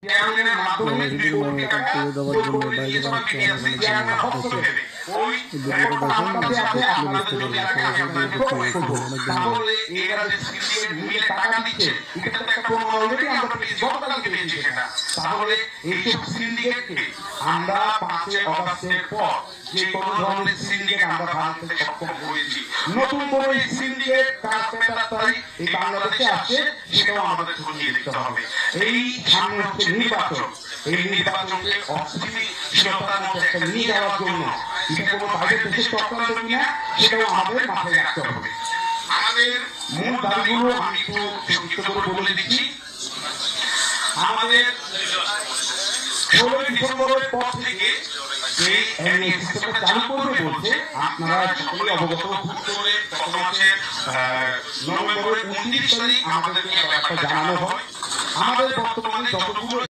চেয়ারম্যানের মাধ্যমে তুলে দেওয়ার জন্য বাইরে ওই রেকর্ডটা আমার কাছে আছে, আপনাদের যদি লাগে আমি আপনাদেরকে প্রোভাইড করব। তাহলে এরা যে সিন্ডিকেট মিলে টাকা দিচ্ছে, এটা তো একটা প্রমাণ অলরেডি আমরা পেয়েছি, গতকালকে পেয়েছি সেটা। তাহলে এইসব সিন্ডিকেটকে আমরা 5 অগাস্টের পর যে কোনো ধরনের সিন্ডিকেট আমরা ভাঙতে সক্ষম হয়েছি। নতুন করে এই সিন্ডিকেট কাজ পেটাতাই এই বাংলাদেশে আসছে, সেটাও আমাদের খতিয়ে দেখতে হবে। এই সামনে হচ্ছে নির্বাচন, এই নির্বাচনকে অস্থিতিশীলতার মধ্যে একটা নিয়ে যাওয়ার জন্য এটা কোনো বাইরের দেশের চক্রান্ত কিনা সেটাও আমাদের মাথায় রাখতে হবে। আমাদের মূল দাবিগুলো আমি একটু সংক্ষিপ্ত করে বলে দিচ্ছি। আমাদের 16 ডিসেম্বরের পর থেকে যে এনএস সিস্টেমটা চালু করবে বলছে, আপনারা সকলেই অবগত। গত মাসের নভেম্বরের 29 তারিখ আমাদেরকে ব্যাপারটা জানানো হয়। আমাদের বর্তমানে যতগুলো